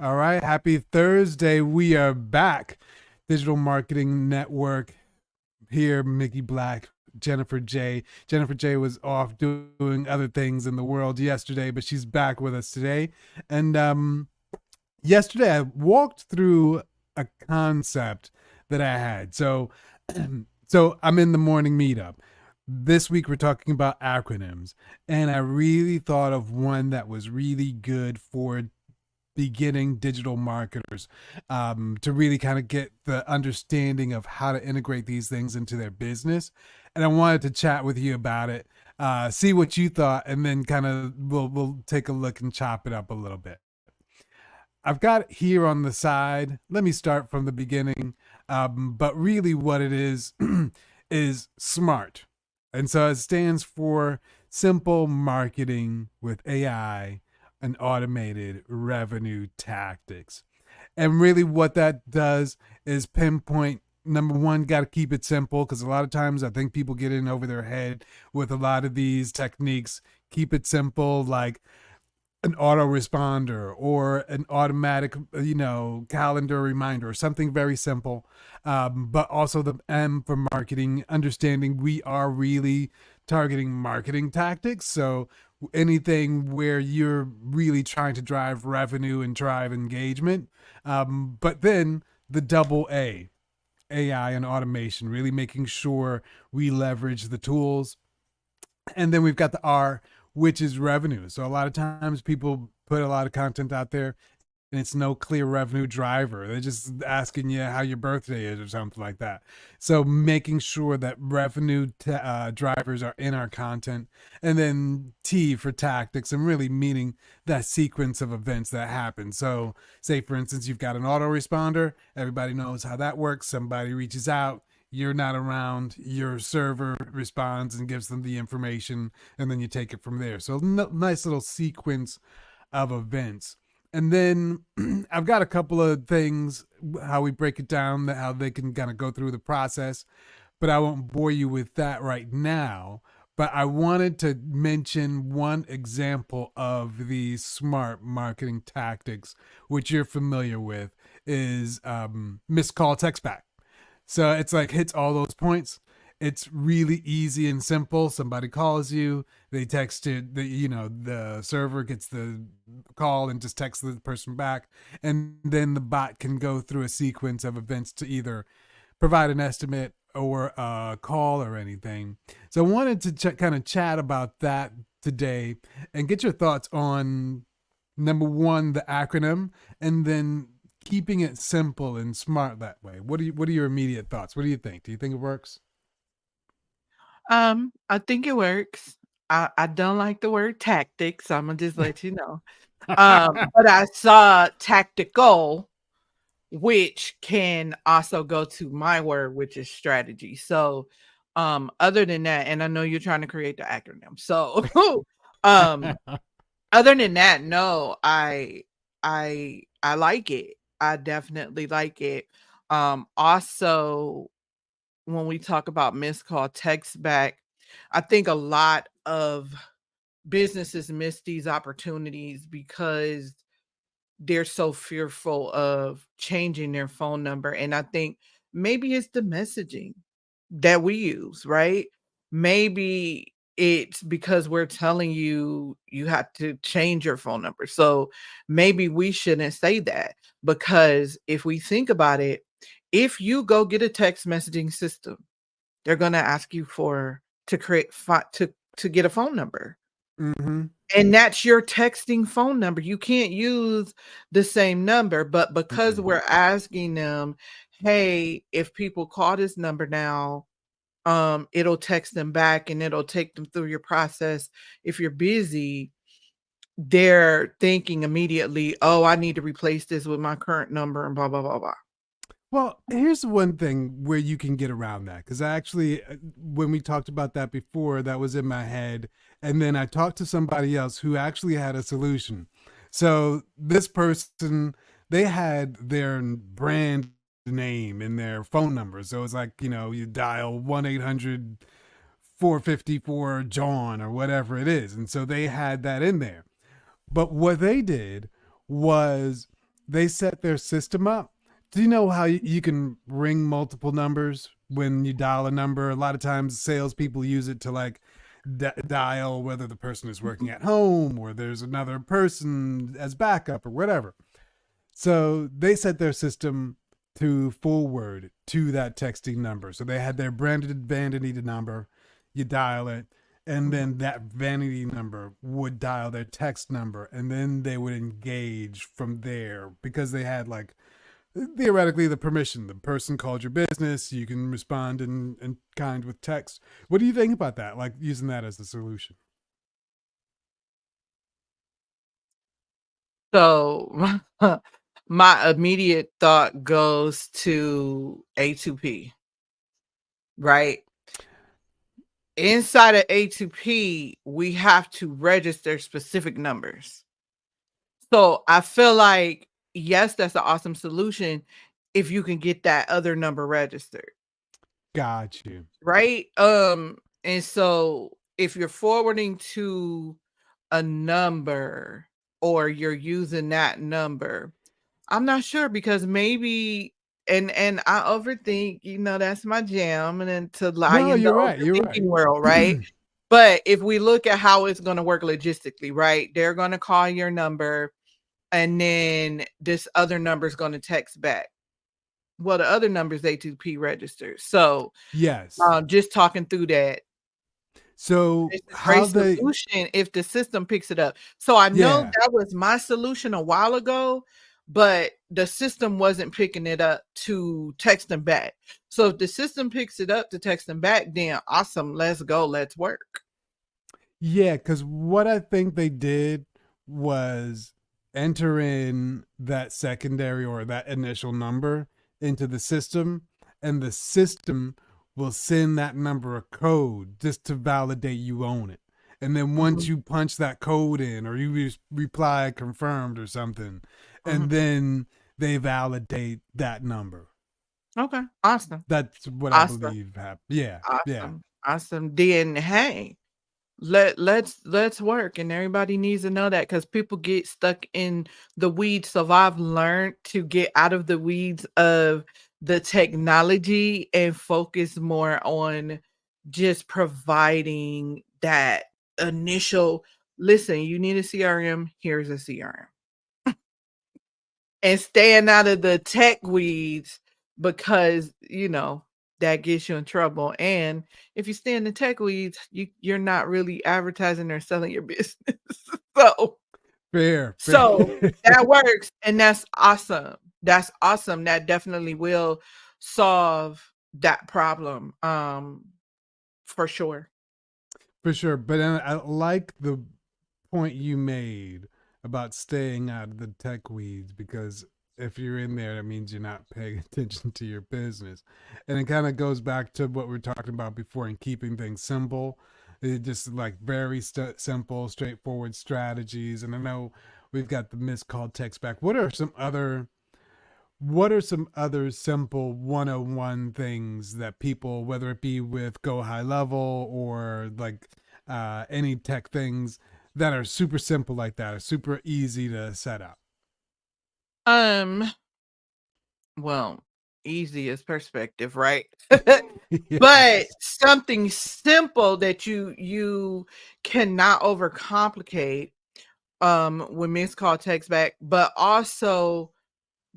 All right. Happy Thursday. We are back. Digital Marketing Network here. Mickey Black, Jennifer J. Jennifer J was off doing other things in the world yesterday, but she's back with us today. And yesterday I walked through a concept that I had. So I'm in the morning meetup. This week we're talking about acronyms, and I really thought of one that was really good for beginning digital marketers, to really kind of get the understanding of how to integrate these things into their business. And I wanted to chat with you about it, see what you thought, and then kind of we'll take a look and chop it up a little bit. I've got it here on the side. Let me start from the beginning. But really, what it is is SMART. And so it stands for Simple Marketing with AI and Automated Revenue Tactics. And really, what that does is pinpoint number one, got to keep it simple because a lot of times I think people get in over their head with a lot of these techniques. Keep it simple, like an autoresponder or an automatic, calendar reminder or something very simple. But also the M for marketing, understanding we are really targeting marketing tactics. So anything where you're really trying to drive revenue and drive engagement. But then the double A, AI and automation, really making sure we leverage the tools. And then we've got the R, which is revenue. So a lot of times people put a lot of content out there and it's no clear revenue driver. They're just asking you how your birthday is or something like that. So making sure that revenue drivers are in our content. And then T for tactics, and really meaning that sequence of events that happen. So say, for instance, you've got an autoresponder. Everybody knows how that works. Somebody reaches out, you're not around, your server responds and gives them the information, and then you take it from there. So nice little sequence of events. And then I've got a couple of things, how we break it down, how they can kind of go through the process, but I won't bore you with that right now. But I wanted to mention one example of the smart marketing tactics, which you're familiar with, is missed call text back. So it's like hits all those points. It's really easy and simple. Somebody calls you, they text it, the server gets the call and just texts the person back. And then the bot can go through a sequence of events to either provide an estimate or a call or anything. So I wanted to kind of chat about that today and get your thoughts on number one, the acronym, and then keeping it simple and smart that way. What are your immediate thoughts? What do you think? Do you think it works? I think it works. I don't like the word tactics, Imma just let you know. But I saw tactical, which can also go to my word, which is strategy. So, other than that, and I know you're trying to create the acronym. So, um, other than that, no, I like it. I definitely like it. Also, when we talk about missed call text back, I think a lot of businesses miss these opportunities because they're so fearful of changing their phone number. And I think maybe it's the messaging that we use, right? Maybe it's because we're telling you you have to change your phone number. So maybe we shouldn't say that, because if we think about it, if you go get a text messaging system, they're going to ask you for to create to get a phone number. Mm-hmm. And that's your texting phone number. You can't use the same number, but because Mm-mm. we're asking them, "Hey, if people call this number now, it'll text them back and it'll take them through your process. If you're busy," they're thinking immediately, "Oh, I need to replace this with my current number and blah blah blah blah." Well, here's one thing where you can get around that, because I actually, when we talked about that before, that was in my head, and then I talked to somebody else who actually had a solution. So this person, they had their brand name in their phone number. So it's like, you dial 1-800 454 John or whatever it is. And so they had that in there. But what they did was they set their system up. Do you know how you can ring multiple numbers when you dial a number? A lot of times, salespeople use it to like dial whether the person is working at home or there's another person as backup or whatever. So they set their system to forward to that texting number. So they had their branded vanity number. You dial it, and Mhm. then that vanity number would dial their text number, and then they would engage from there because they had like theoretically the permission. The person called your business. You can respond in kind with text. What do you think about that? Like using that as a solution? So my immediate thought goes to A2P, right? Inside of A2P, we have to register specific numbers. So I feel like, yes, that's an awesome solution if you can get that other number registered, Got you. right? And so if you're forwarding to a number or you're using that number, I'm not sure because maybe and I overthink, that's my jam and then to lie No, in the you're right. You're overthinking right. world, right? But if we look at how it's gonna work logistically, right? They're gonna call your number and then this other number is gonna text back. Well, the other number is A2P registered. So, Yes. just talking through that, So it's a how great they? solution if the system picks it up. So I know Yeah. that was my solution a while ago, but the system wasn't picking it up to text them back. So if the system picks it up to text them back, then awesome. Let's go. Let's work. Yeah, because what I think they did was enter in that secondary or that initial number into the system, and the system will send that number a code just to validate you own it. And then once Mhm, you punch that code in, or you reply confirmed or something, and mhm. then they validate that number. Okay. Awesome. That's what I Awesome. believe happened. Yeah, yeah, Awesome. Awesome. Then hey, let's work and everybody needs to know that because people get stuck in the weeds. So I've learned to get out of the weeds of the technology and focus more on just providing that initial listen, you need a CRM, here's a CRM. And staying out of the tech weeds because, that gets you in trouble, and if you stay in the tech weeds, you're not really advertising or selling your business. So fair, fair. so that works, and that's awesome. That's awesome. That definitely will solve that problem, for sure. For sure. But I like the point you made about staying out of the tech weeds because if you're in there, that means you're not paying attention to your business. And it kind of goes back to what we were talking about before in keeping things simple. It just like very simple, straightforward strategies. And I know we've got the missed call text back. What are some other simple 101 things that people, whether it be with Go High Level or like any tech things that are super simple like that, are super easy to set up? Um, well, easiest perspective, right? But Yes. something simple that you cannot overcomplicate, when missed call text back, but also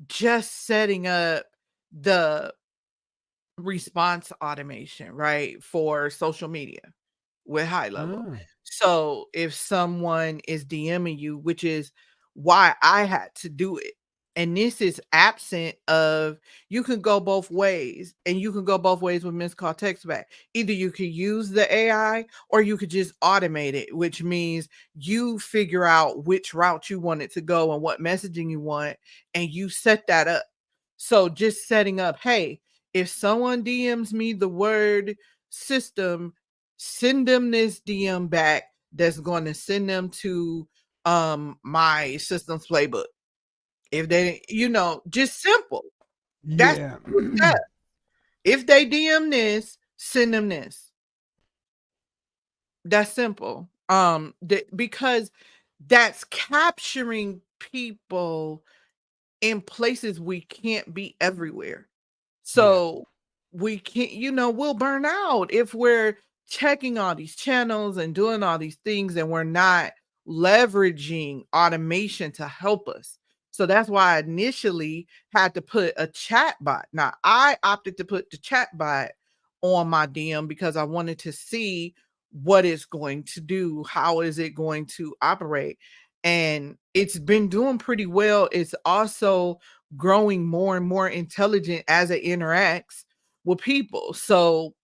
just setting up the response automation, right, for social media with high level. Ah, So if someone is DMing you, which is why I had to do it, and this is absent of you can go both ways, and you can go both ways with missed call text back. Either you could use the AI or you could just automate it, which means you figure out which route you want it to go and what messaging you want, and you set that up. So just setting up, hey, if someone DMs me the word system, send them this DM back that's going to send them to my systems playbook. If they, just simple. That's yeah. simple step. If they DM this, send them this. That's simple. Because that's capturing people in places we can't be everywhere. Yeah. So we can't, we'll burn out if we're checking all these channels and doing all these things and we're not leveraging automation to help us. So that's why I initially had to put a chat bot. Now I opted to put the chat bot on my DM because I wanted to see what it's going to do, how is it going to operate. And it's been doing pretty well. It's also growing more and more intelligent as it interacts with people. So,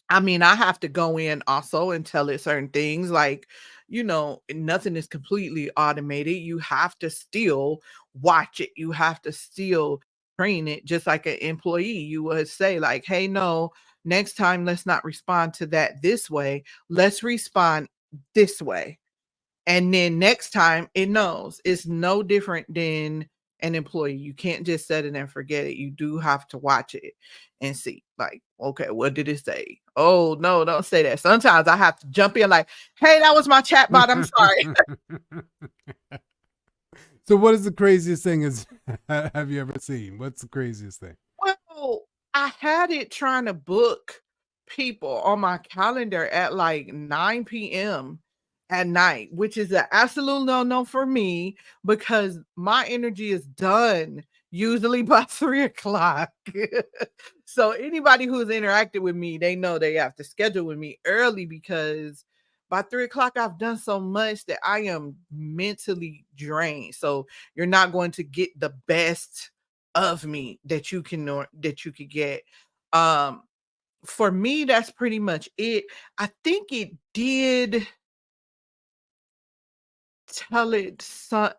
I mean, I have to go in also and tell it certain things like, nothing is completely automated. You have to still watch it. You have to still train it just like an employee. You would say, like, hey, no, next time, let's not respond to that this way. Let's respond this way. And then next time it knows. It's no different than an employee. You can't just set it and forget it. You do have to watch it and see, like, okay, what did it say? Oh, no, don't say that. Sometimes I have to jump in like, hey, that was my chat bot. I'm sorry. So what is the craziest thing is have you ever seen? What's the craziest thing? Well, I had it trying to book people on my calendar at like 9 p.m. at night, which is an absolute no-no for me because my energy is done usually by 3 o'clock. So anybody who's interacted with me, they know they have to schedule with me early because by 3 o'clock, I've done so much that I am mentally drained. So you're not going to get the best of me that you could get. Um, for me, that's pretty much it. I think it did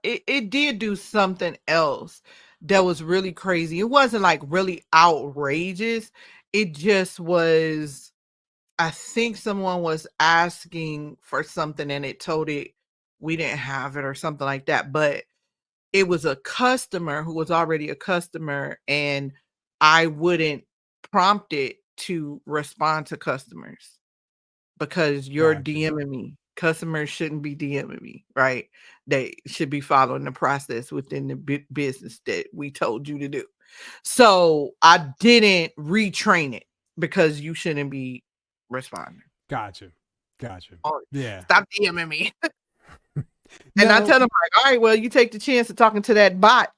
it did do something else that was really crazy. It wasn't like really outrageous. It just was, I think someone was asking for something and it told it we didn't have it or something like that. But it was a customer who was already a customer, and I wouldn't prompt it to respond to customers because you're Gotcha. DMing me. Customers shouldn't be DMing me, right? They should be following the process within the business that we told you to do. So I didn't retrain it because you shouldn't be responding. Gotcha. Gotcha. Or Yeah. stop DMing me. And I Now tell them like, all right, well, you take the chance of talking to that bot.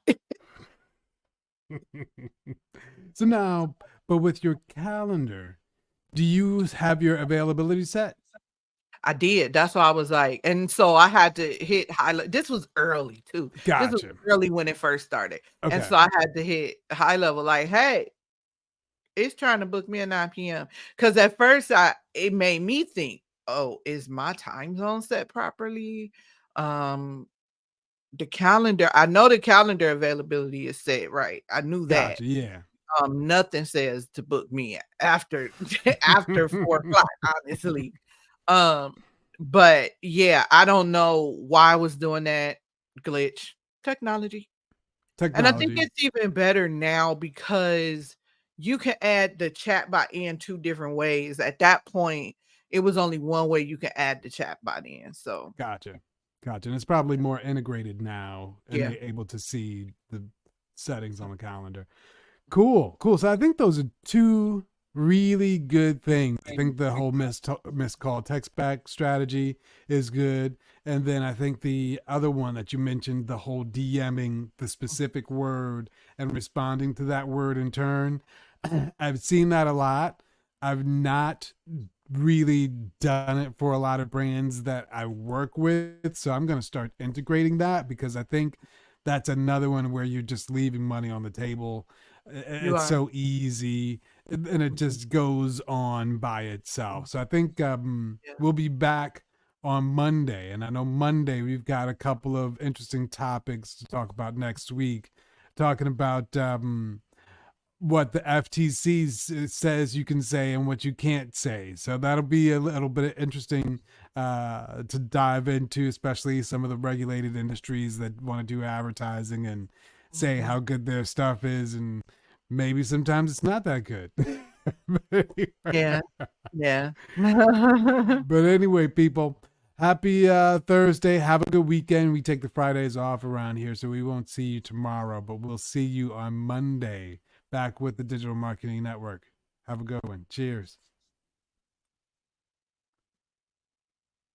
so now, but with your calendar, do you have your availability set? I did. That's why I was like, and so I had to hit highlight. This was early too. This was Gotcha. early when it first started. And Okay. so I had to hit high level, like, hey, it's trying to book me at 9 p.m. Because at first it made me think, oh, is my time zone set properly? Um, the calendar, I know the calendar availability is set right. I knew that. Gotcha. Yeah. Nothing says to book me after after 4 o'clock, honestly. Um, but yeah, I don't know why I was doing that glitch. Technology. And I think Technology. it's even better now because you can add the chatbot in two different ways. At that point, it was only one way you can add the chatbot in. So Gotcha. Gotcha. And it's probably more integrated now and yeah. you're able to see the settings on the calendar. Cool. Cool. So I think those are two really good things. I think the whole missed call text back strategy is good. And then I think the other one that you mentioned, the whole DMing the specific word and responding to that word in turn. I've seen that a lot. I've not really done it for a lot of brands that I work with. So I'm going to start integrating that because I think that's another one where you're just leaving money on the table. You It's are. so easy and it just goes on by itself. So I think Yeah. we'll be back on Monday. And I know Monday we've got a couple of interesting topics to talk about next week, talking about what the FTC says you can say and what you can't say. So that'll be a little bit interesting to dive into, especially some of the regulated industries that want to do advertising and say Mhm. how good their stuff is. And maybe sometimes it's not that good. Yeah. Yeah. But anyway, people, Happy Thursday. Have a good weekend. We take the Fridays off around here, so we won't see you tomorrow, but we'll see you on Monday back with the Digital Marketing Network. Have a good one. Cheers.